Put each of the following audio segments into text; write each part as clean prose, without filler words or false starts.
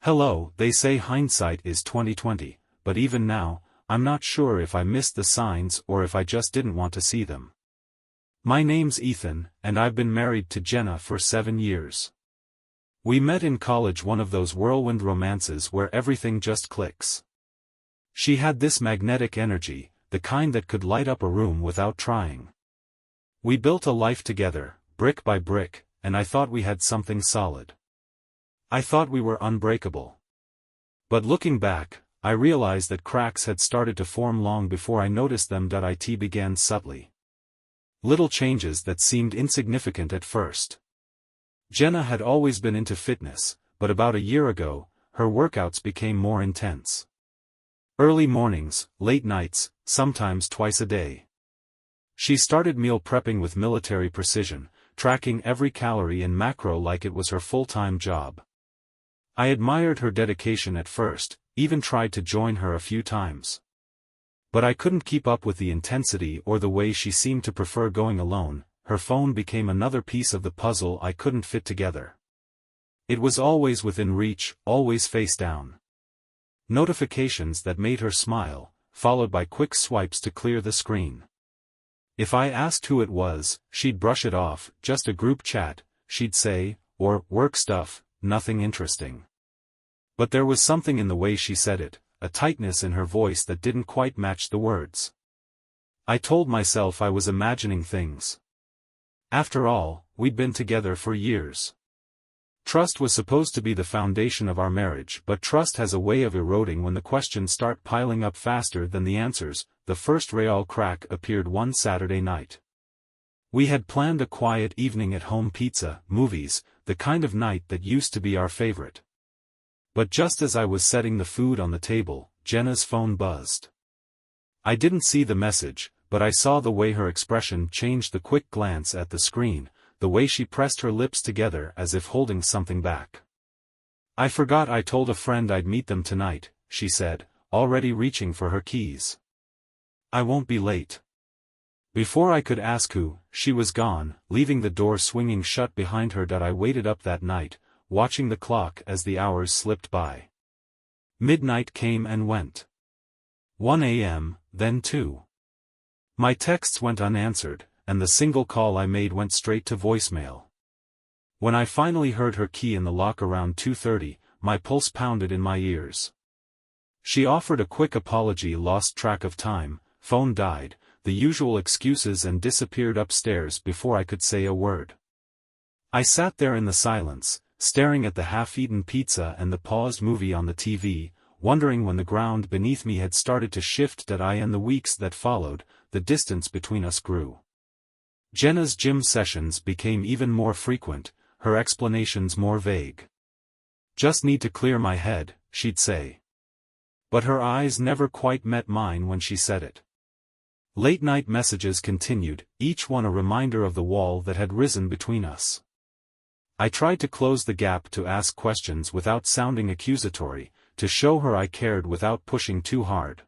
Hello, they say hindsight is 20/20, but even now, I'm not sure if I missed the signs or if I just didn't want to see them. My name's Ethan, and I've been married to Jenna for 7 years. We met in college, one of those whirlwind romances where everything just clicks. She had this magnetic energy, the kind that could light up a room without trying. We built a life together, brick by brick, and I thought we had something solid. I thought we were unbreakable. But looking back, I realized that cracks had started to form long before I noticed them. It began subtly. Little changes that seemed insignificant at first. Jenna had always been into fitness, but about a year ago, her workouts became more intense. Early mornings, late nights, sometimes twice a day. She started meal prepping with military precision, tracking every calorie and macro like it was her full-time job. I admired her dedication at first, even tried to join her a few times. But I couldn't keep up with the intensity or the way she seemed to prefer going alone. Her phone became another piece of the puzzle I couldn't fit together. It was always within reach, always face down. Notifications that made her smile, followed by quick swipes to clear the screen. If I asked who it was, she'd brush it off. Just a group chat, she'd say, or work stuff, nothing interesting. But there was something in the way she said it, a tightness in her voice that didn't quite match the words. I told myself I was imagining things. After all, we'd been together for years. Trust was supposed to be the foundation of our marriage, but trust has a way of eroding when the questions start piling up faster than the answers. The first real crack appeared one Saturday night. We had planned a quiet evening at home, pizza, movies, the kind of night that used to be our favorite. But just as I was setting the food on the table, Jenna's phone buzzed. I didn't see the message, but I saw the way her expression changed. The quick glance at the screen, the way she pressed her lips together as if holding something back. I forgot I told a friend I'd meet them tonight, she said, already reaching for her keys. I won't be late. Before I could ask who, she was gone, leaving the door swinging shut behind her. I waited up that night, watching the clock as the hours slipped by. Midnight came and went. 1 a.m., then 2. My texts went unanswered, and the single call I made went straight to voicemail. When I finally heard her key in the lock around 2:30, my pulse pounded in my ears. She offered a quick apology, lost track of time, phone died, the usual excuses, and disappeared upstairs before I could say a word. I sat there in the silence, staring at the half-eaten pizza and the paused movie on the TV, wondering when the ground beneath me had started to shift. In the weeks that followed, the distance between us grew. Jenna's gym sessions became even more frequent, her explanations more vague. Just need to clear my head, she'd say. But her eyes never quite met mine when she said it. Late-night messages continued, each one a reminder of the wall that had risen between us. I tried to close the gap, to ask questions without sounding accusatory, to show her I cared without pushing too hard.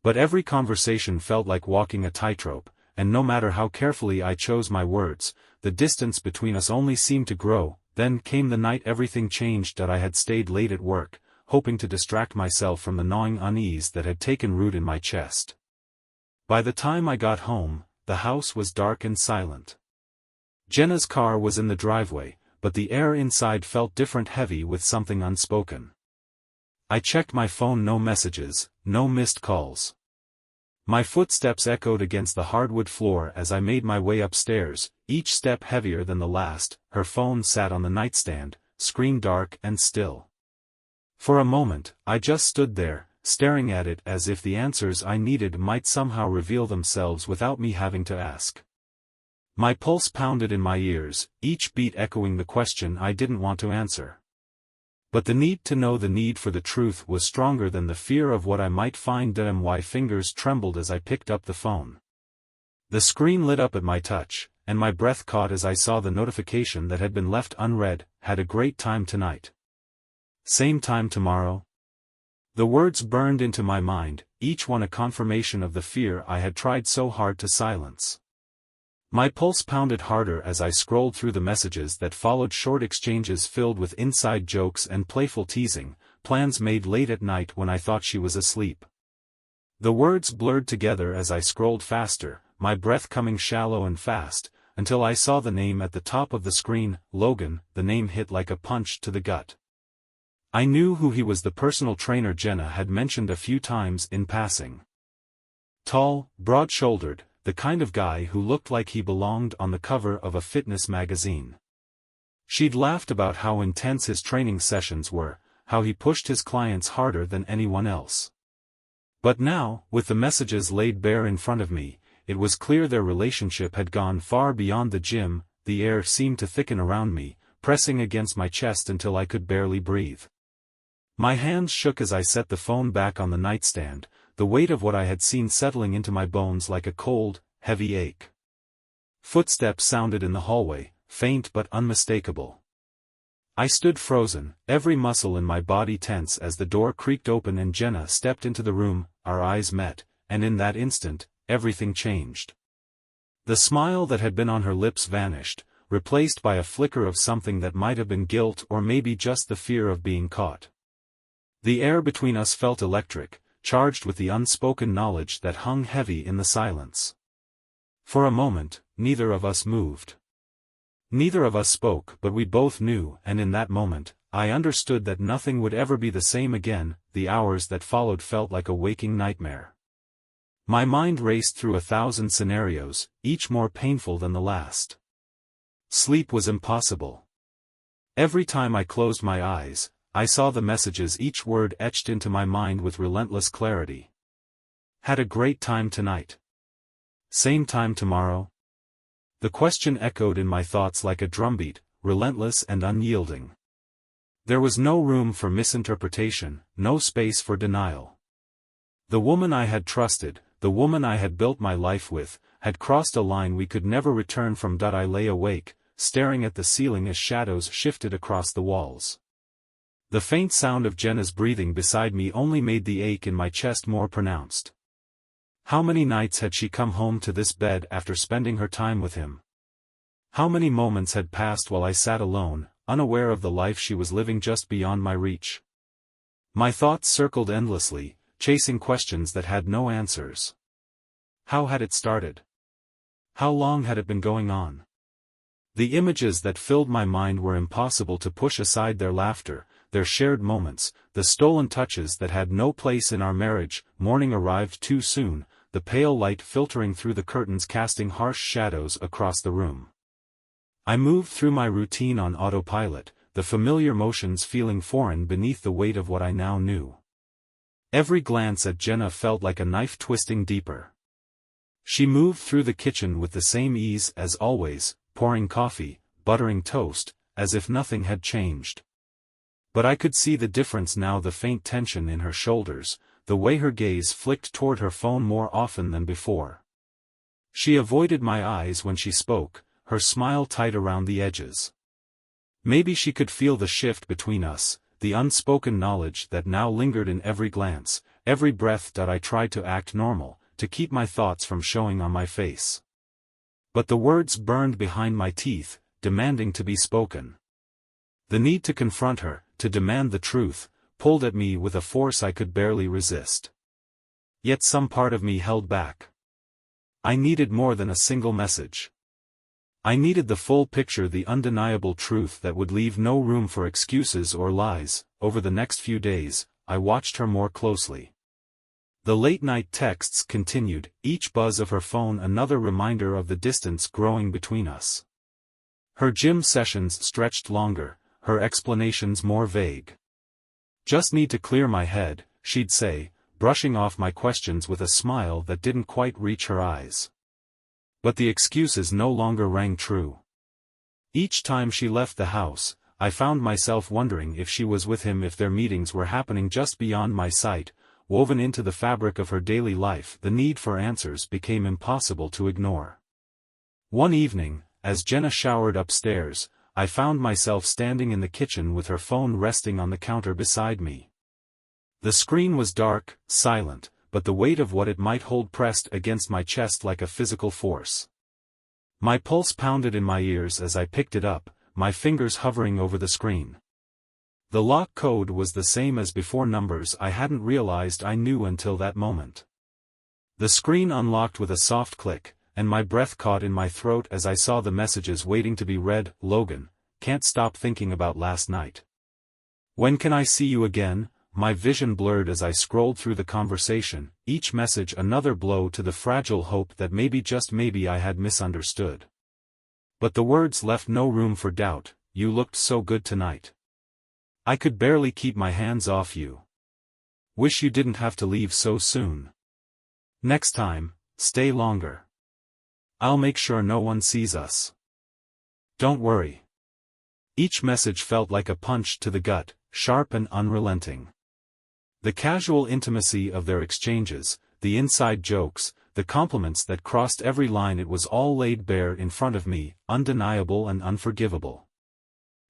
But every conversation felt like walking a tightrope, and no matter how carefully I chose my words, the distance between us only seemed to grow. Then came the night everything changed. I had stayed late at work, hoping to distract myself from the gnawing unease that had taken root in my chest. By the time I got home, the house was dark and silent. Jenna's car was in the driveway, but the air inside felt different, heavy with something unspoken. I checked my phone, no messages, no missed calls. My footsteps echoed against the hardwood floor as I made my way upstairs, each step heavier than the last. Her phone sat on the nightstand, screen dark and still. For a moment, I just stood there, staring at it as if the answers I needed might somehow reveal themselves without me having to ask. My pulse pounded in my ears, each beat echoing the question I didn't want to answer. But the need to know, the need for the truth, was stronger than the fear of what I might find. My fingers trembled as I picked up the phone. The screen lit up at my touch, and my breath caught as I saw the notification that had been left unread: had a great time tonight. Same time tomorrow? The words burned into my mind, each one a confirmation of the fear I had tried so hard to silence. My pulse pounded harder as I scrolled through the messages that followed, short exchanges filled with inside jokes and playful teasing, plans made late at night when I thought she was asleep. The words blurred together as I scrolled faster, my breath coming shallow and fast, until I saw the name at the top of the screen, Logan. The name hit like a punch to the gut. I knew who he was, the personal trainer Jenna had mentioned a few times in passing. Tall, broad-shouldered, the kind of guy who looked like he belonged on the cover of a fitness magazine. She'd laughed about how intense his training sessions were, how he pushed his clients harder than anyone else. But now, with the messages laid bare in front of me, it was clear their relationship had gone far beyond the gym. The air seemed to thicken around me, pressing against my chest until I could barely breathe. My hands shook as I set the phone back on the nightstand, the weight of what I had seen settling into my bones like a cold, heavy ache. Footsteps sounded in the hallway, faint but unmistakable. I stood frozen, every muscle in my body tense as the door creaked open and Jenna stepped into the room. Our eyes met, and in that instant, everything changed. The smile that had been on her lips vanished, replaced by a flicker of something that might have been guilt or maybe just the fear of being caught. The air between us felt electric, charged with the unspoken knowledge that hung heavy in the silence. For a moment, neither of us moved. Neither of us spoke, but we both knew, and in that moment, I understood that nothing would ever be the same again. The hours that followed felt like a waking nightmare. My mind raced through 1,000 scenarios, each more painful than the last. Sleep was impossible. Every time I closed my eyes, I saw the messages, each word etched into my mind with relentless clarity. Had a great time tonight. Same time tomorrow? The question echoed in my thoughts like a drumbeat, relentless and unyielding. There was no room for misinterpretation, no space for denial. The woman I had trusted, the woman I had built my life with, had crossed a line we could never return from. I lay awake, staring at the ceiling as shadows shifted across the walls. The faint sound of Jenna's breathing beside me only made the ache in my chest more pronounced. How many nights had she come home to this bed after spending her time with him? How many moments had passed while I sat alone, unaware of the life she was living just beyond my reach? My thoughts circled endlessly, chasing questions that had no answers. How had it started? How long had it been going on? The images that filled my mind were impossible to push aside. Their laughter, their shared moments, the stolen touches that had no place in our marriage. Morning arrived too soon, the pale light filtering through the curtains casting harsh shadows across the room. I moved through my routine on autopilot, the familiar motions feeling foreign beneath the weight of what I now knew. Every glance at Jenna felt like a knife twisting deeper. She moved through the kitchen with the same ease as always, pouring coffee, buttering toast, as if nothing had changed. But I could see the difference now, the faint tension in her shoulders, the way her gaze flicked toward her phone more often than before. She avoided my eyes when she spoke, her smile tight around the edges. Maybe she could feel the shift between us, the unspoken knowledge that now lingered in every glance, every breath. I tried to act normal, to keep my thoughts from showing on my face. But the words burned behind my teeth, demanding to be spoken. The need to confront her, to demand the truth, pulled at me with a force I could barely resist. Yet some part of me held back. I needed more than a single message. I needed the full picture, the undeniable truth that would leave no room for excuses or lies. Over the next few days, I watched her more closely. The late-night texts continued, each buzz of her phone another reminder of the distance growing between us. Her gym sessions stretched longer, her explanations more vague. "Just need to clear my head," she'd say, brushing off my questions with a smile that didn't quite reach her eyes. But the excuses no longer rang true. Each time she left the house, I found myself wondering if she was with him, if their meetings were happening just beyond my sight. Woven into the fabric of her daily life, the need for answers became impossible to ignore. One evening, as Jenna showered upstairs, I found myself standing in the kitchen with her phone resting on the counter beside me. The screen was dark, silent, but the weight of what it might hold pressed against my chest like a physical force. My pulse pounded in my ears as I picked it up, my fingers hovering over the screen. The lock code was the same as before, numbers I hadn't realized I knew until that moment. The screen unlocked with a soft click, and my breath caught in my throat as I saw the messages waiting to be read. Logan, can't stop thinking about last night. When can I see you again? My vision blurred as I scrolled through the conversation, each message another blow to the fragile hope that maybe, just maybe, I had misunderstood. But the words left no room for doubt. You looked so good tonight. I could barely keep my hands off you. Wish you didn't have to leave so soon. Next time, stay longer. I'll make sure no one sees us. Don't worry. Each message felt like a punch to the gut, sharp and unrelenting. The casual intimacy of their exchanges, the inside jokes, the compliments that crossed every line, it was all laid bare in front of me, undeniable and unforgivable.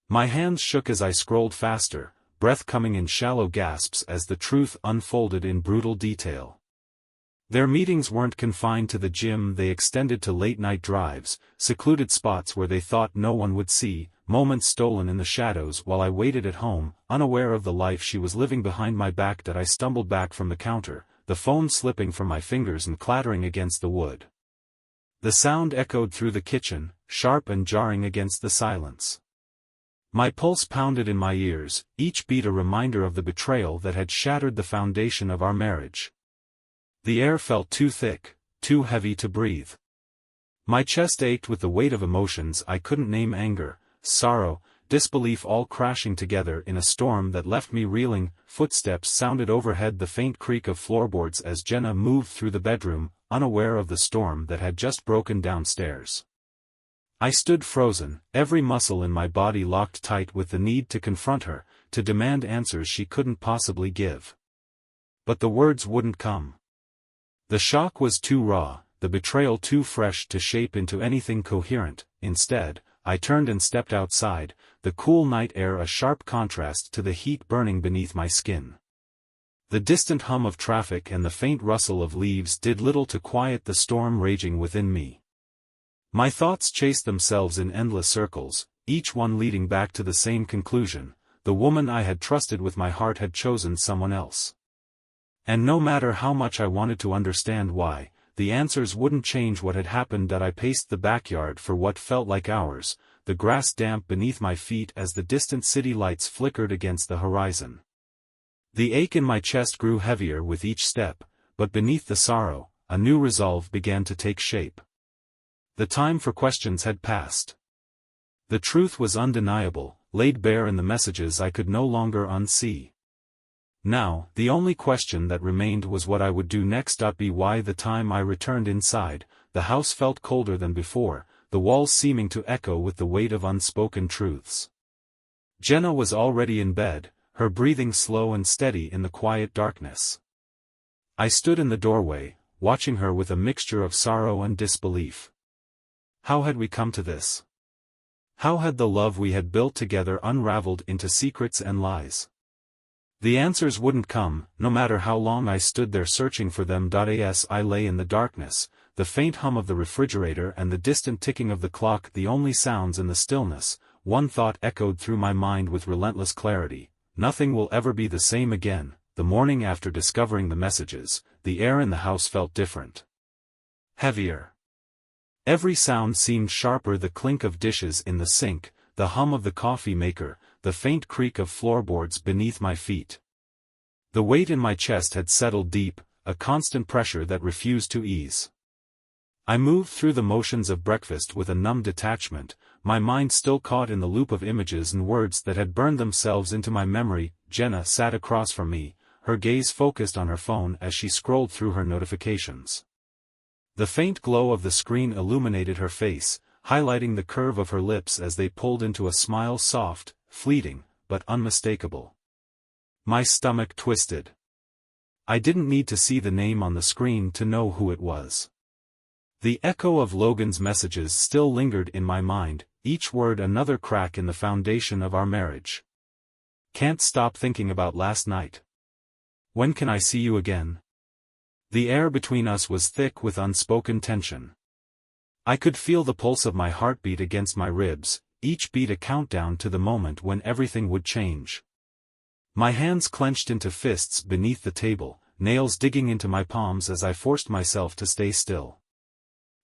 My hands shook as I scrolled faster, breath coming in shallow gasps as the truth unfolded in brutal detail. Their meetings weren't confined to the gym, they extended to late-night drives, secluded spots where they thought no one would see, moments stolen in the shadows while I waited at home, unaware of the life she was living behind my back. That I stumbled back from the counter, the phone slipping from my fingers and clattering against the wood. The sound echoed through the kitchen, sharp and jarring against the silence. My pulse pounded in my ears, each beat a reminder of the betrayal that had shattered the foundation of our marriage. The air felt too thick, too heavy to breathe. My chest ached with the weight of emotions I couldn't name: anger, sorrow, disbelief, all crashing together in a storm that left me reeling. Footsteps sounded overhead, the faint creak of floorboards as Jenna moved through the bedroom, unaware of the storm that had just broken downstairs. I stood frozen, every muscle in my body locked tight with the need to confront her, to demand answers she couldn't possibly give. But the words wouldn't come. The shock was too raw, the betrayal too fresh to shape into anything coherent. Instead, I turned and stepped outside, the cool night air a sharp contrast to the heat burning beneath my skin. The distant hum of traffic and the faint rustle of leaves did little to quiet the storm raging within me. My thoughts chased themselves in endless circles, each one leading back to the same conclusion: the woman I had trusted with my heart had chosen someone else. And no matter how much I wanted to understand why, the answers wouldn't change what had happened. That I paced the backyard for what felt like hours, the grass damp beneath my feet as the distant city lights flickered against the horizon. The ache in my chest grew heavier with each step, but beneath the sorrow, a new resolve began to take shape. The time for questions had passed. The truth was undeniable, laid bare in the messages I could no longer unsee. Now, the only question that remained was what I would do next. By the time I returned inside, the house felt colder than before, the walls seeming to echo with the weight of unspoken truths. Jenna was already in bed, her breathing slow and steady in the quiet darkness. I stood in the doorway, watching her with a mixture of sorrow and disbelief. How had we come to this? How had the love we had built together unraveled into secrets and lies? The answers wouldn't come, no matter how long I stood there searching for them. As I lay in the darkness, the faint hum of the refrigerator and the distant ticking of the clock the only sounds in the stillness, one thought echoed through my mind with relentless clarity: nothing will ever be the same again. The morning after discovering the messages, the air in the house felt different. Heavier. Every sound seemed sharper: the clink of dishes in the sink, the hum of the coffee maker, the faint creak of floorboards beneath my feet. The weight in my chest had settled deep, a constant pressure that refused to ease. I moved through the motions of breakfast with a numb detachment, my mind still caught in the loop of images and words that had burned themselves into my memory. Jenna sat across from me, her gaze focused on her phone as she scrolled through her notifications. The faint glow of the screen illuminated her face, highlighting the curve of her lips as they pulled into a smile, soft, fleeting, but unmistakable. My stomach twisted. I didn't need to see the name on the screen to know who it was. The echo of Logan's messages still lingered in my mind, each word another crack in the foundation of our marriage. Can't stop thinking about last night. When can I see you again? The air between us was thick with unspoken tension. I could feel the pulse of my heartbeat against my ribs, each beat a countdown to the moment when everything would change. My hands clenched into fists beneath the table, nails digging into my palms as I forced myself to stay still.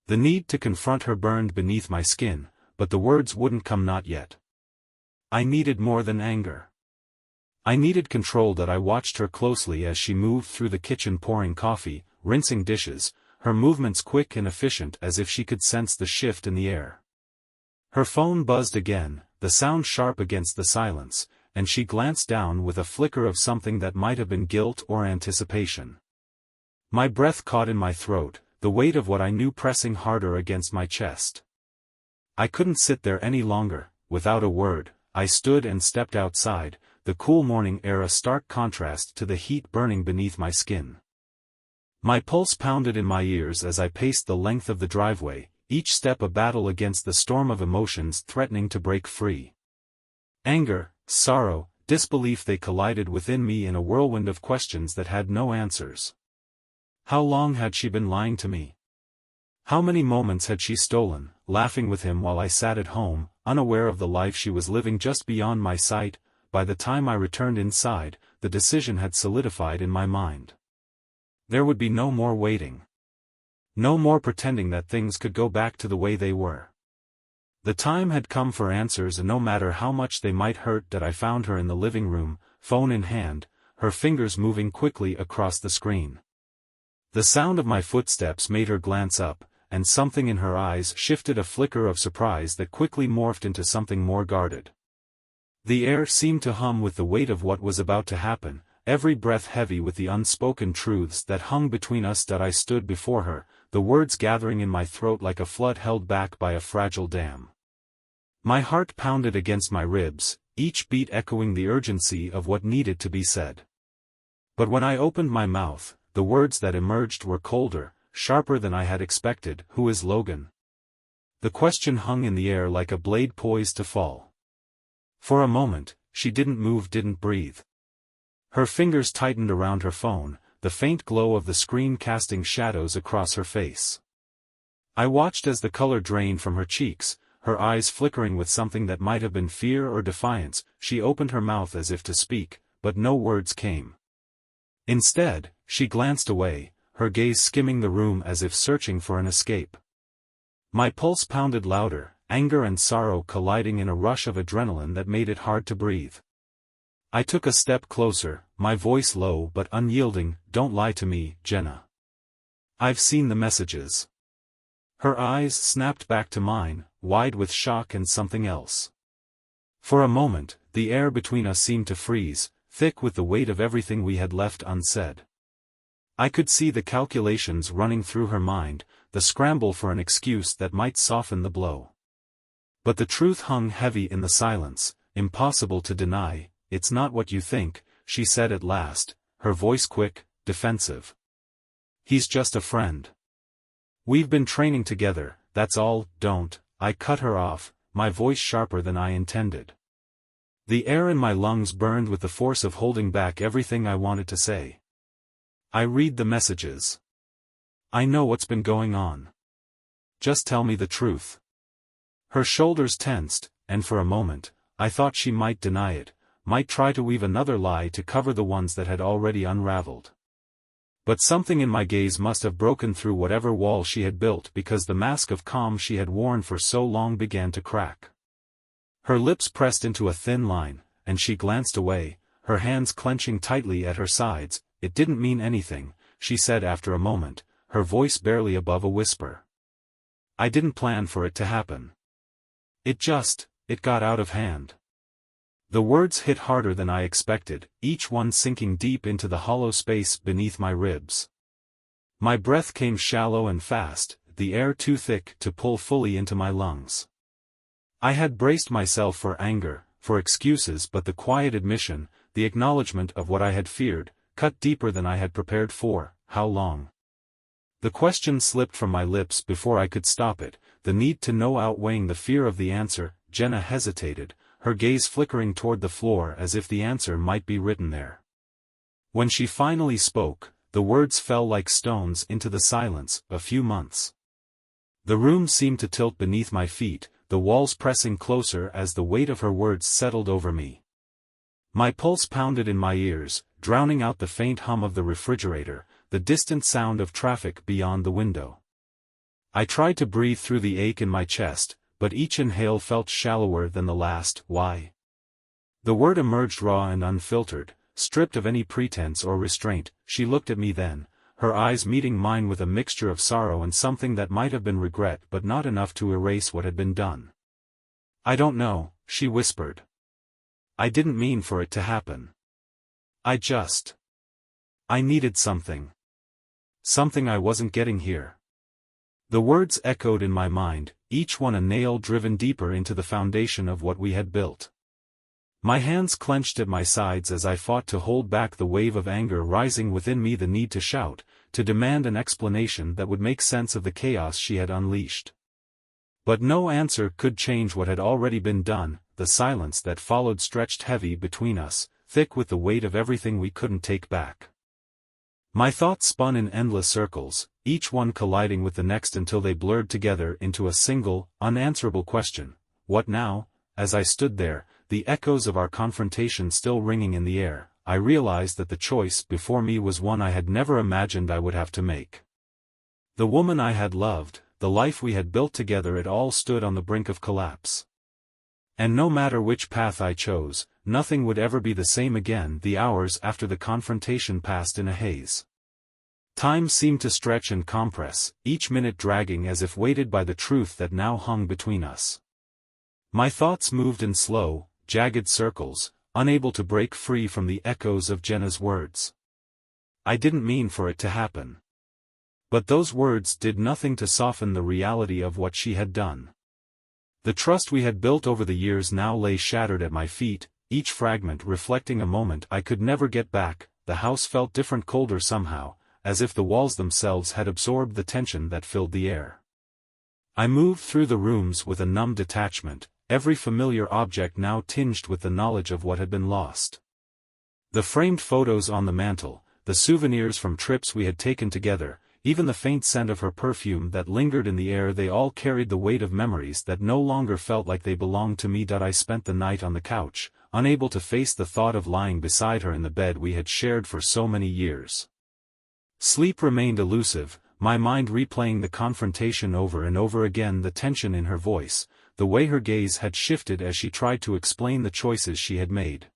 The need to confront her burned beneath my skin, but the words wouldn't come, not yet. I needed more than anger. I needed control. That I watched her closely as she moved through the kitchen pouring coffee, rinsing dishes, her movements quick and efficient as if she could sense the shift in the air. Her phone buzzed again, the sound sharp against the silence, and she glanced down with a flicker of something that might have been guilt or anticipation. My breath caught in my throat, the weight of what I knew pressing harder against my chest. I couldn't sit there any longer. Without a word, I stood and stepped outside, the cool morning air a stark contrast to the heat burning beneath my skin. My pulse pounded in my ears as I paced the length of the driveway, each step a battle against the storm of emotions threatening to break free. Anger, sorrow, disbelief, they collided within me in a whirlwind of questions that had no answers. How long had she been lying to me? How many moments had she stolen, laughing with him while I sat at home, unaware of the life she was living just beyond my sight? By the time I returned inside, the decision had solidified in my mind. There would be no more waiting. No more pretending that things could go back to the way they were. The time had come for answers, and no matter how much they might hurt. That I found her in the living room, phone in hand, her fingers moving quickly across the screen. The sound of my footsteps made her glance up, and something in her eyes shifted, a flicker of surprise that quickly morphed into something more guarded. The air seemed to hum with the weight of what was about to happen, every breath heavy with the unspoken truths that hung between us. That I stood before her, the words gathering in my throat like a flood held back by a fragile dam. My heart pounded against my ribs, each beat echoing the urgency of what needed to be said. But when I opened my mouth, the words that emerged were colder, sharper than I had expected. Who is Logan? The question hung in the air like a blade poised to fall. For a moment, she didn't move, didn't breathe. Her fingers tightened around her phone, the faint glow of the screen casting shadows across her face. I watched as the color drained from her cheeks, her eyes flickering with something that might have been fear or defiance. She opened her mouth as if to speak, but no words came. Instead, she glanced away, her gaze skimming the room as if searching for an escape. My pulse pounded louder, anger and sorrow colliding in a rush of adrenaline that made it hard to breathe. I took a step closer, my voice low but unyielding. Don't lie to me, Jenna. I've seen the messages. Her eyes snapped back to mine, wide with shock and something else. For a moment, the air between us seemed to freeze, thick with the weight of everything we had left unsaid. I could see the calculations running through her mind, the scramble for an excuse that might soften the blow. But the truth hung heavy in the silence, impossible to deny. It's not what you think, she said at last, her voice quick, defensive. He's just a friend. We've been training together, that's all. Don't. I cut her off, my voice sharper than I intended. The air in my lungs burned with the force of holding back everything I wanted to say. I read the messages. I know what's been going on. Just tell me the truth. Her shoulders tensed, and for a moment, I thought she might deny it, might try to weave another lie to cover the ones that had already unraveled. But something in my gaze must have broken through whatever wall she had built, because the mask of calm she had worn for so long began to crack. Her lips pressed into a thin line, and she glanced away, her hands clenching tightly at her sides. It didn't mean anything, she said after a moment, her voice barely above a whisper. I didn't plan for it to happen. It got out of hand. The words hit harder than I expected, each one sinking deep into the hollow space beneath my ribs. My breath came shallow and fast, the air too thick to pull fully into my lungs. I had braced myself for anger, for excuses, but the quiet admission, the acknowledgement of what I had feared, cut deeper than I had prepared for. How long? The question slipped from my lips before I could stop it, the need to know outweighing the fear of the answer. Jenna hesitated, her gaze flickering toward the floor as if the answer might be written there. When she finally spoke, the words fell like stones into the silence. A few months. The room seemed to tilt beneath my feet, the walls pressing closer as the weight of her words settled over me. My pulse pounded in my ears, drowning out the faint hum of the refrigerator, the distant sound of traffic beyond the window. I tried to breathe through the ache in my chest, but each inhale felt shallower than the last. Why? The word emerged raw and unfiltered, stripped of any pretense or restraint. She looked at me then, her eyes meeting mine with a mixture of sorrow and something that might have been regret but not enough to erase what had been done. "I don't know," she whispered. "I didn't mean for it to happen. I needed something. Something I wasn't getting here." The words echoed in my mind, each one a nail driven deeper into the foundation of what we had built. My hands clenched at my sides as I fought to hold back the wave of anger rising within me, the need to shout, to demand an explanation that would make sense of the chaos she had unleashed. But no answer could change what had already been done. The silence that followed stretched heavy between us, thick with the weight of everything we couldn't take back. My thoughts spun in endless circles, each one colliding with the next until they blurred together into a single, unanswerable question: what now? As I stood there, the echoes of our confrontation still ringing in the air, I realized that the choice before me was one I had never imagined I would have to make. The woman I had loved, the life we had built together, it all stood on the brink of collapse. And no matter which path I chose, nothing would ever be the same again. The hours after the confrontation passed in a haze. Time seemed to stretch and compress, each minute dragging as if weighted by the truth that now hung between us. My thoughts moved in slow, jagged circles, unable to break free from the echoes of Jenna's words. I didn't mean for it to happen. But those words did nothing to soften the reality of what she had done. The trust we had built over the years now lay shattered at my feet, each fragment reflecting a moment I could never get back. The house felt different, colder somehow, as if the walls themselves had absorbed the tension that filled the air. I moved through the rooms with a numb detachment, every familiar object now tinged with the knowledge of what had been lost. The framed photos on the mantel, the souvenirs from trips we had taken together, even the faint scent of her perfume that lingered in the air, they all carried the weight of memories that no longer felt like they belonged to me. I spent the night on the couch, unable to face the thought of lying beside her in the bed we had shared for so many years. Sleep remained elusive, my mind replaying the confrontation over and over again, the tension in her voice, the way her gaze had shifted as she tried to explain the choices she had made.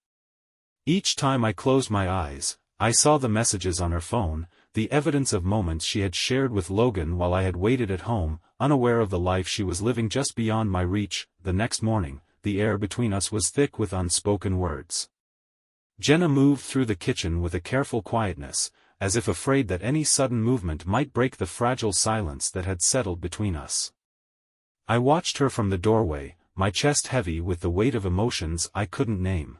Each time I closed my eyes, I saw the messages on her phone, the evidence of moments she had shared with Logan while I had waited at home, unaware of the life she was living just beyond my reach. The next morning, the air between us was thick with unspoken words. Jenna moved through the kitchen with a careful quietness, as if afraid that any sudden movement might break the fragile silence that had settled between us. I watched her from the doorway, my chest heavy with the weight of emotions I couldn't name.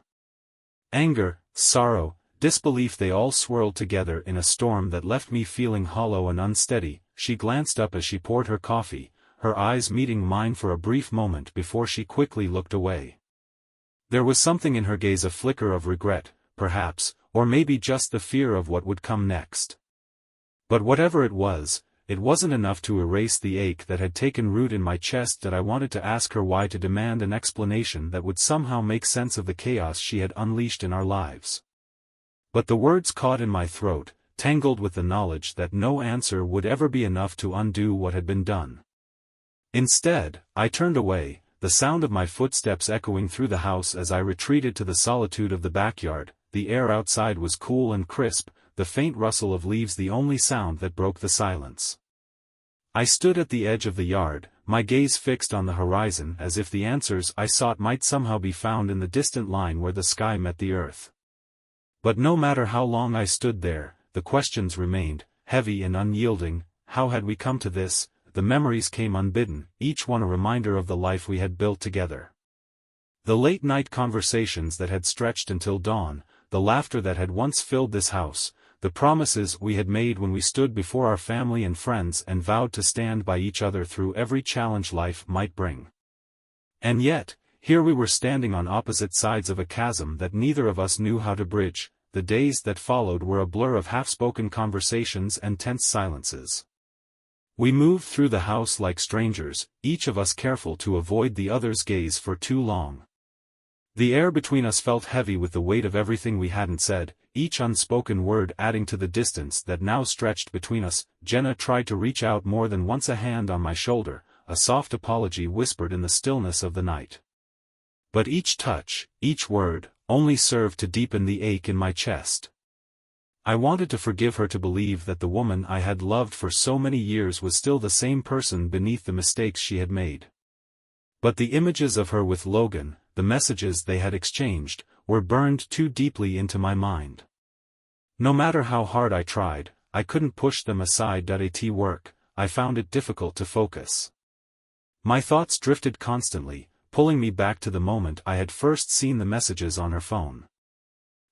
Anger, sorrow, disbelief, they all swirled together in a storm that left me feeling hollow and unsteady. She glanced up as she poured her coffee, her eyes meeting mine for a brief moment before she quickly looked away. There was something in her gaze, a flicker of regret, perhaps, or maybe just the fear of what would come next. But whatever it wasn't enough to erase the ache that had taken root in my chest. That I wanted to ask her why, to demand an explanation that would somehow make sense of the chaos she had unleashed in our lives. But the words caught in my throat, tangled with the knowledge that no answer would ever be enough to undo what had been done. Instead, I turned away, the sound of my footsteps echoing through the house as I retreated to the solitude of the backyard. The air outside was cool and crisp, the faint rustle of leaves the only sound that broke the silence. I stood at the edge of the yard, my gaze fixed on the horizon, as if the answers I sought might somehow be found in the distant line where the sky met the earth. But no matter how long I stood there, the questions remained, heavy and unyielding. How had we come to this? The memories came unbidden, each one a reminder of the life we had built together. The late-night conversations that had stretched until dawn, the laughter that had once filled this house, the promises we had made when we stood before our family and friends and vowed to stand by each other through every challenge life might bring. And yet, here we were standing on opposite sides of a chasm that neither of us knew how to bridge. The days that followed were a blur of half-spoken conversations and tense silences. We moved through the house like strangers, each of us careful to avoid the other's gaze for too long. The air between us felt heavy with the weight of everything we hadn't said, each unspoken word adding to the distance that now stretched between us. Jenna tried to reach out more than once, a hand on my shoulder, a soft apology whispered in the stillness of the night. But each touch, each word, only served to deepen the ache in my chest. I wanted to forgive her, to believe that the woman I had loved for so many years was still the same person beneath the mistakes she had made. But the images of her with Logan, the messages they had exchanged, were burned too deeply into my mind. No matter how hard I tried, I couldn't push them aside. At work, I found it difficult to focus. My thoughts drifted constantly, pulling me back to the moment I had first seen the messages on her phone.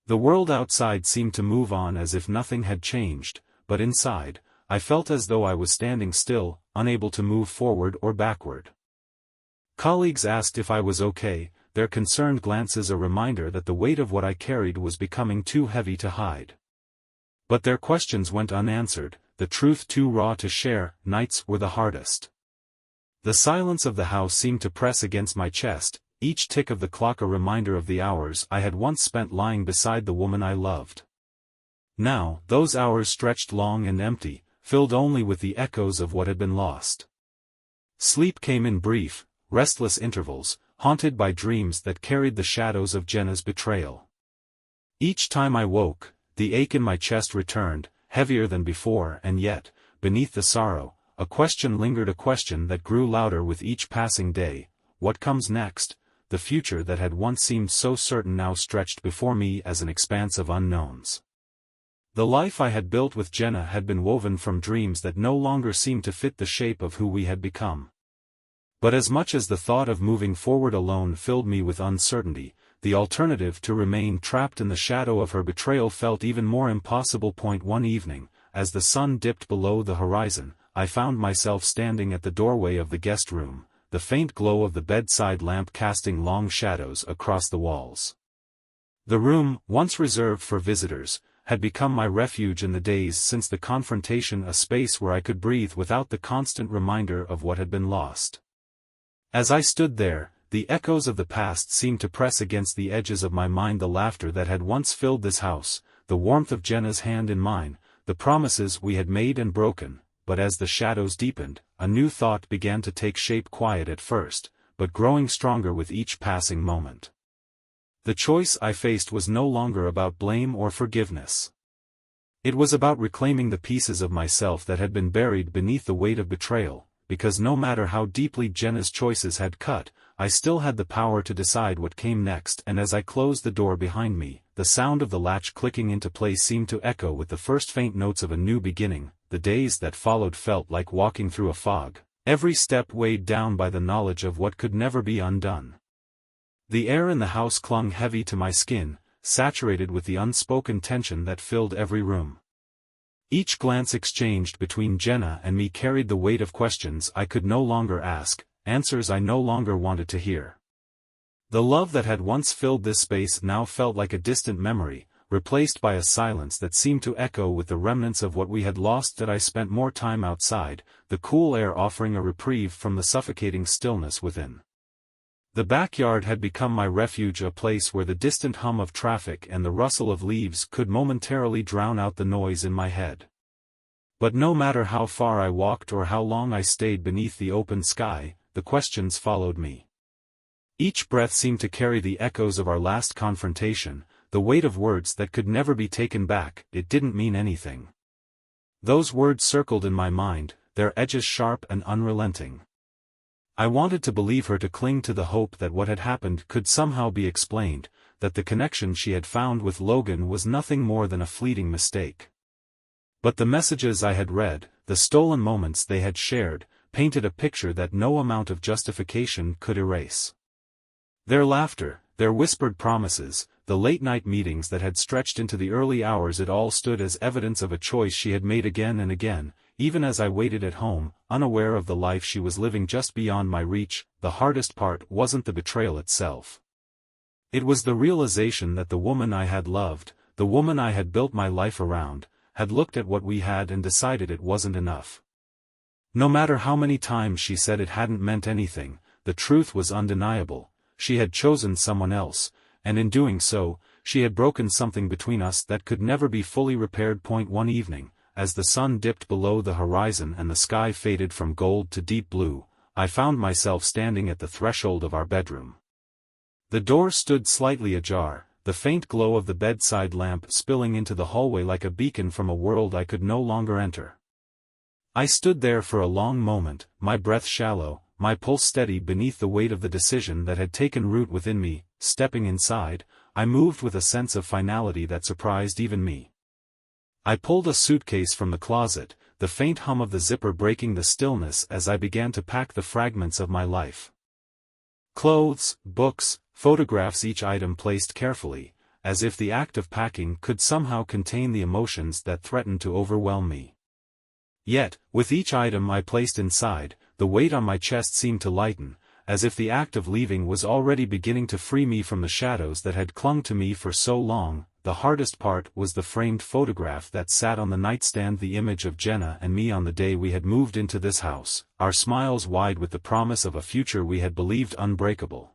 The world outside seemed to move on as if nothing had changed, but inside, I felt as though I was standing still, unable to move forward or backward. Colleagues asked if I was okay, their concerned glances a reminder that the weight of what I carried was becoming too heavy to hide. But their questions went unanswered, the truth too raw to share. Nights were the hardest. The silence of the house seemed to press against my chest, each tick of the clock a reminder of the hours I had once spent lying beside the woman I loved. Now, those hours stretched long and empty, filled only with the echoes of what had been lost. Sleep came in brief, restless intervals, haunted by dreams that carried the shadows of Jenna's betrayal. Each time I woke, the ache in my chest returned, heavier than before, and yet, beneath the sorrow, a question lingered, a question that grew louder with each passing day. What comes next? The future that had once seemed so certain now stretched before me as an expanse of unknowns. The life I had built with Jenna had been woven from dreams that no longer seemed to fit the shape of who we had become. But as much as the thought of moving forward alone filled me with uncertainty, the alternative, to remain trapped in the shadow of her betrayal, felt even more impossible. One evening, as the sun dipped below the horizon, I found myself standing at the doorway of the guest room, the faint glow of the bedside lamp casting long shadows across the walls. The room, once reserved for visitors, had become my refuge in the days since the confrontation, a space where I could breathe without the constant reminder of what had been lost. As I stood there, the echoes of the past seemed to press against the edges of my mind, the laughter that had once filled this house, the warmth of Jenna's hand in mine, the promises we had made and broken. But as the shadows deepened, a new thought began to take shape, quiet at first, but growing stronger with each passing moment. The choice I faced was no longer about blame or forgiveness. It was about reclaiming the pieces of myself that had been buried beneath the weight of betrayal, because no matter how deeply Jenna's choices had cut, I still had the power to decide what came next. And as I closed the door behind me, the sound of the latch clicking into place seemed to echo with the first faint notes of a new beginning. The days that followed felt like walking through a fog, every step weighed down by the knowledge of what could never be undone. The air in the house clung heavy to my skin, saturated with the unspoken tension that filled every room. Each glance exchanged between Jenna and me carried the weight of questions I could no longer ask, answers I no longer wanted to hear. The love that had once filled this space now felt like a distant memory, replaced by a silence that seemed to echo with the remnants of what we had lost. That I spent more time outside, the cool air offering a reprieve from the suffocating stillness within. The backyard had become my refuge, a place where the distant hum of traffic and the rustle of leaves could momentarily drown out the noise in my head. But no matter how far I walked or how long I stayed beneath the open sky, the questions followed me. Each breath seemed to carry the echoes of our last confrontation, the weight of words that could never be taken back. It didn't mean anything. Those words circled in my mind, their edges sharp and unrelenting. I wanted to believe her, to cling to the hope that what had happened could somehow be explained, that the connection she had found with Logan was nothing more than a fleeting mistake. But the messages I had read, the stolen moments they had shared, painted a picture that no amount of justification could erase. Their laughter, their whispered promises, the late-night meetings that had stretched into the early hours, it all stood as evidence of a choice she had made again and again. Even as I waited at home, unaware of the life she was living just beyond my reach, the hardest part wasn't the betrayal itself. It was the realization that the woman I had loved, the woman I had built my life around, had looked at what we had and decided it wasn't enough. No matter how many times she said it hadn't meant anything, the truth was undeniable. She had chosen someone else, and in doing so, she had broken something between us that could never be fully repaired. One evening, as the sun dipped below the horizon and the sky faded from gold to deep blue, I found myself standing at the threshold of our bedroom. The door stood slightly ajar, the faint glow of the bedside lamp spilling into the hallway like a beacon from a world I could no longer enter. I stood there for a long moment, my breath shallow, my pulse steady beneath the weight of the decision that had taken root within me. Stepping inside, I moved with a sense of finality that surprised even me. I pulled a suitcase from the closet, the faint hum of the zipper breaking the stillness as I began to pack the fragments of my life. Clothes, books, photographs, each item placed carefully, as if the act of packing could somehow contain the emotions that threatened to overwhelm me. Yet, with each item I placed inside, the weight on my chest seemed to lighten, as if the act of leaving was already beginning to free me from the shadows that had clung to me for so long. The hardest part was the framed photograph that sat on the nightstand, the image of Jenna and me on the day we had moved into this house, our smiles wide with the promise of a future we had believed unbreakable.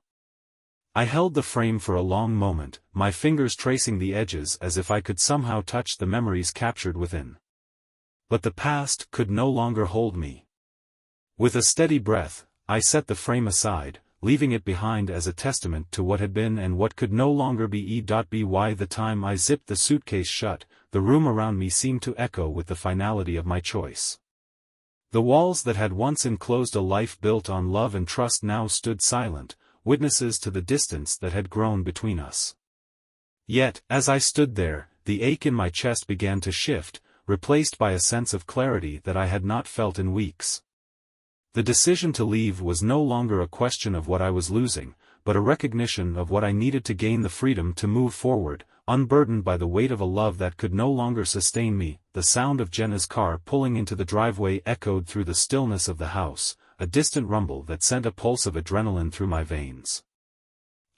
I held the frame for a long moment, my fingers tracing the edges as if I could somehow touch the memories captured within. But the past could no longer hold me. With a steady breath, I set the frame aside, leaving it behind as a testament to what had been and what could no longer be. By the time I zipped the suitcase shut, the room around me seemed to echo with the finality of my choice. The walls that had once enclosed a life built on love and trust now stood silent, witnesses to the distance that had grown between us. Yet, as I stood there, the ache in my chest began to shift, replaced by a sense of clarity that I had not felt in weeks. The decision to leave was no longer a question of what I was losing, but a recognition of what I needed to gain the freedom to move forward, unburdened by the weight of a love that could no longer sustain me. The sound of Jenna's car pulling into the driveway echoed through the stillness of the house, a distant rumble that sent a pulse of adrenaline through my veins.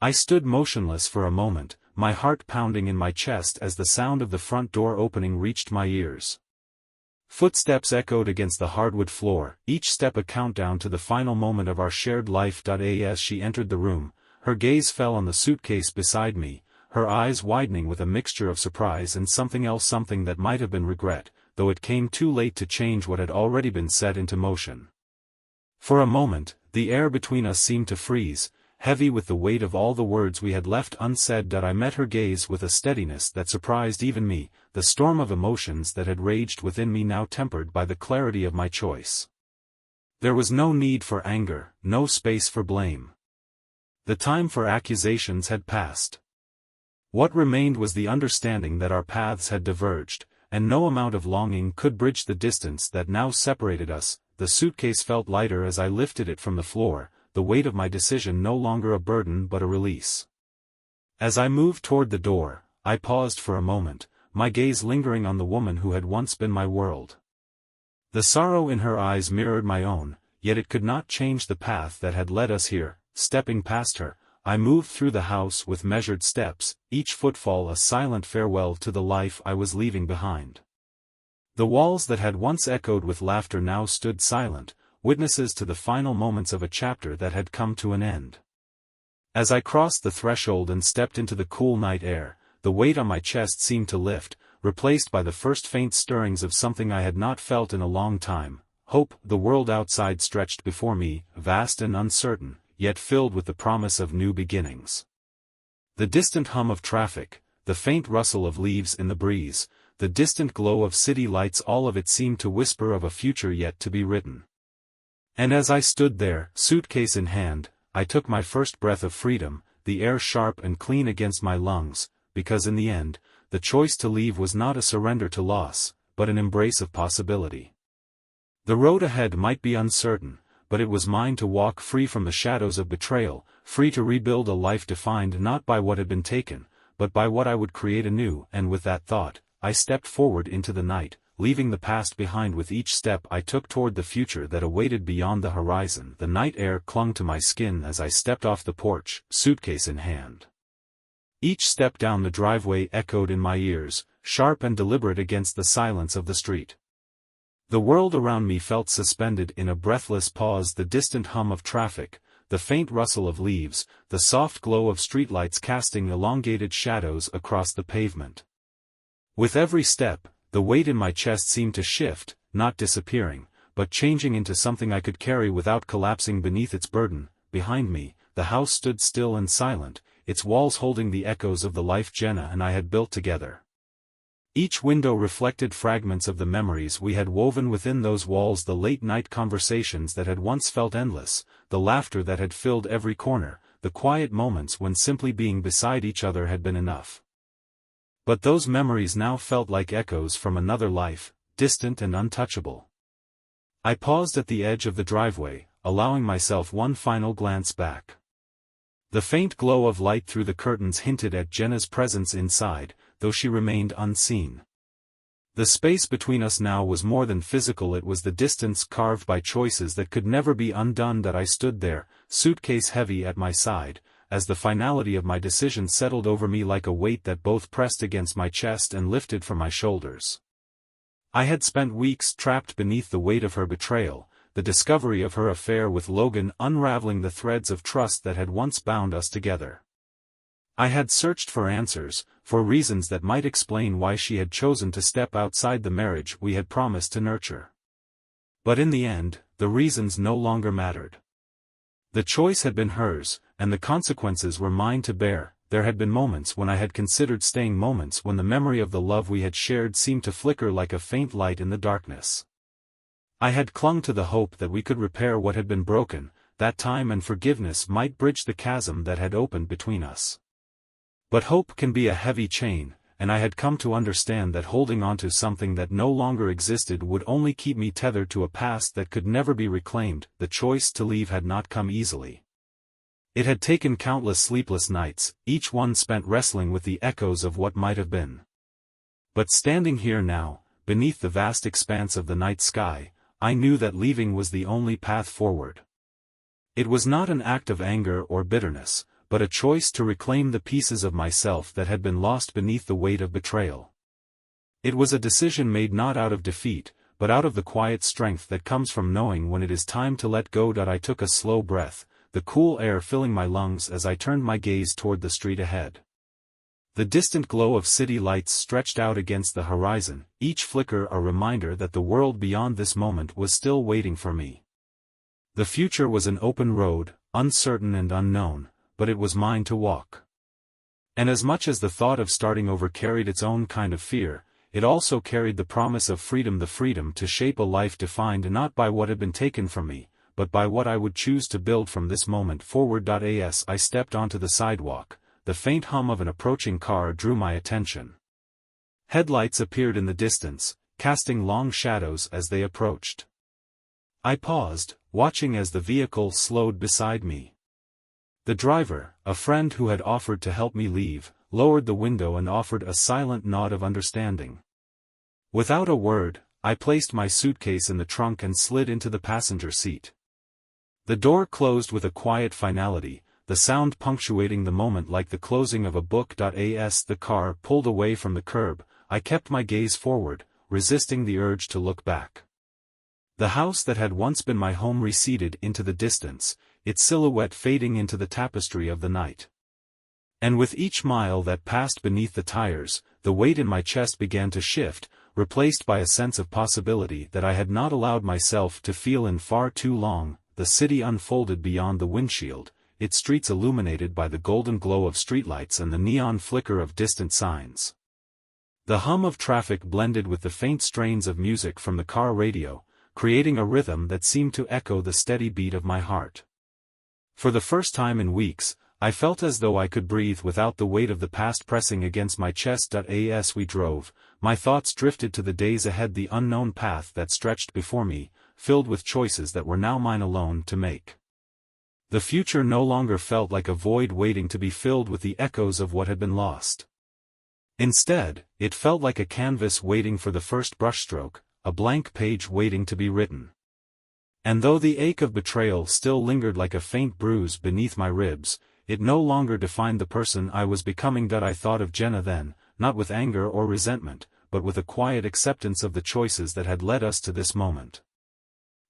I stood motionless for a moment, my heart pounding in my chest as the sound of the front door opening reached my ears. Footsteps echoed against the hardwood floor, each step a countdown to the final moment of our shared life. As she entered the room, her gaze fell on the suitcase beside me, her eyes widening with a mixture of surprise and something else, something that might have been regret, though it came too late to change what had already been set into motion. For a moment, the air between us seemed to freeze, heavy with the weight of all the words we had left unsaid. I met her gaze with a steadiness that surprised even me, the storm of emotions that had raged within me now tempered by the clarity of my choice. There was no need for anger, no space for blame. The time for accusations had passed. What remained was the understanding that our paths had diverged, and no amount of longing could bridge the distance that now separated us. The suitcase felt lighter as I lifted it from the floor, the weight of my decision no longer a burden but a release. As I moved toward the door, I paused for a moment, my gaze lingering on the woman who had once been my world. The sorrow in her eyes mirrored my own, yet it could not change the path that had led us here. Stepping past her, I moved through the house with measured steps, each footfall a silent farewell to the life I was leaving behind. The walls that had once echoed with laughter now stood silent, witnesses to the final moments of a chapter that had come to an end. As I crossed the threshold and stepped into the cool night air, the weight on my chest seemed to lift, replaced by the first faint stirrings of something I had not felt in a long time. Hope. The world outside stretched before me, vast and uncertain, yet filled with the promise of new beginnings. The distant hum of traffic, the faint rustle of leaves in the breeze, the distant glow of city lights, all of it seemed to whisper of a future yet to be written. And as I stood there, suitcase in hand, I took my first breath of freedom, the air sharp and clean against my lungs, because in the end, the choice to leave was not a surrender to loss, but an embrace of possibility. The road ahead might be uncertain, but it was mine to walk free from the shadows of betrayal, free to rebuild a life defined not by what had been taken, but by what I would create anew. And with that thought, I stepped forward into the night, leaving the past behind. With each step I took toward the future that awaited beyond the horizon. The night air clung to my skin as I stepped off the porch, suitcase in hand. Each step down the driveway echoed in my ears, sharp and deliberate against the silence of the street. The world around me felt suspended in a breathless pause, the distant hum of traffic, the faint rustle of leaves, the soft glow of streetlights casting elongated shadows across the pavement. With every step, the weight in my chest seemed to shift, not disappearing, but changing into something I could carry without collapsing beneath its burden. Behind me, the house stood still and silent, its walls holding the echoes of the life Jenna and I had built together. Each window reflected fragments of the memories we had woven within those walls, the late-night conversations that had once felt endless, the laughter that had filled every corner, the quiet moments when simply being beside each other had been enough. But those memories now felt like echoes from another life, distant and untouchable. I paused at the edge of the driveway, allowing myself one final glance back. The faint glow of light through the curtains hinted at Jenna's presence inside, though she remained unseen. The space between us now was more than physical, it was the distance carved by choices that could never be undone. That I stood there, suitcase heavy at my side, as the finality of my decision settled over me like a weight that both pressed against my chest and lifted from my shoulders. I had spent weeks trapped beneath the weight of her betrayal, the discovery of her affair with Logan unraveling the threads of trust that had once bound us together. I had searched for answers, for reasons that might explain why she had chosen to step outside the marriage we had promised to nurture. But in the end, the reasons no longer mattered. The choice had been hers, and the consequences were mine to bear. There had been moments when I had considered staying, moments when the memory of the love we had shared seemed to flicker like a faint light in the darkness. I had clung to the hope that we could repair what had been broken, that time and forgiveness might bridge the chasm that had opened between us. But hope can be a heavy chain, and I had come to understand that holding on to something that no longer existed would only keep me tethered to a past that could never be reclaimed. The choice to leave had not come easily. It had taken countless sleepless nights, each one spent wrestling with the echoes of what might have been. But standing here now, beneath the vast expanse of the night sky, I knew that leaving was the only path forward. It was not an act of anger or bitterness, but a choice to reclaim the pieces of myself that had been lost beneath the weight of betrayal. It was a decision made not out of defeat, but out of the quiet strength that comes from knowing when it is time to let go. I took a slow breath, the cool air filling my lungs as I turned my gaze toward the street ahead. The distant glow of city lights stretched out against the horizon, each flicker a reminder that the world beyond this moment was still waiting for me. The future was an open road, uncertain and unknown, but it was mine to walk. And as much as the thought of starting over carried its own kind of fear, it also carried the promise of freedom, the freedom to shape a life defined not by what had been taken from me, but by what I would choose to build from this moment forward. As I stepped onto the sidewalk, the faint hum of an approaching car drew my attention. Headlights appeared in the distance, casting long shadows as they approached. I paused, watching as the vehicle slowed beside me. The driver, a friend who had offered to help me leave, lowered the window and offered a silent nod of understanding. Without a word, I placed my suitcase in the trunk and slid into the passenger seat. The door closed with a quiet finality, the sound punctuating the moment like the closing of a book. As the car pulled away from the curb, I kept my gaze forward, resisting the urge to look back. The house that had once been my home receded into the distance, its silhouette fading into the tapestry of the night. And with each mile that passed beneath the tires, the weight in my chest began to shift, replaced by a sense of possibility that I had not allowed myself to feel in far too long. The city unfolded beyond the windshield, its streets illuminated by the golden glow of streetlights and the neon flicker of distant signs. The hum of traffic blended with the faint strains of music from the car radio, creating a rhythm that seemed to echo the steady beat of my heart. For the first time in weeks, I felt as though I could breathe without the weight of the past pressing against my chest. As we drove, my thoughts drifted to the days ahead, the unknown path that stretched before me, filled with choices that were now mine alone to make. The future no longer felt like a void waiting to be filled with the echoes of what had been lost. Instead, it felt like a canvas waiting for the first brushstroke, a blank page waiting to be written. And though the ache of betrayal still lingered like a faint bruise beneath my ribs, it no longer defined the person I was becoming. I thought of Jenna then, not with anger or resentment, but with a quiet acceptance of the choices that had led us to this moment.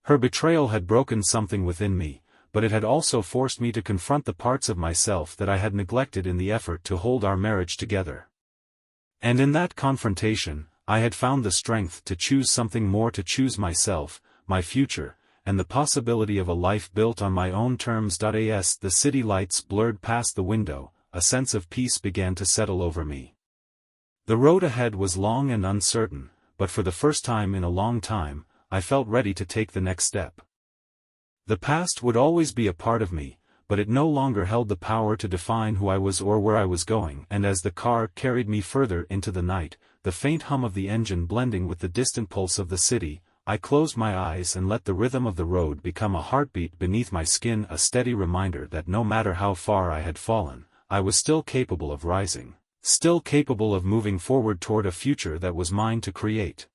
Her betrayal had broken something within me, but it had also forced me to confront the parts of myself that I had neglected in the effort to hold our marriage together. And in that confrontation, I had found the strength to choose something more, to choose myself, my future, and the possibility of a life built on my own terms. As the city lights blurred past the window, a sense of peace began to settle over me. The road ahead was long and uncertain, but for the first time in a long time, I felt ready to take the next step. The past would always be a part of me, but it no longer held the power to define who I was or where I was going. And as the car carried me further into the night, the faint hum of the engine blending with the distant pulse of the city, I closed my eyes and let the rhythm of the road become a heartbeat beneath my skin, a steady reminder that no matter how far I had fallen, I was still capable of rising, still capable of moving forward toward a future that was mine to create.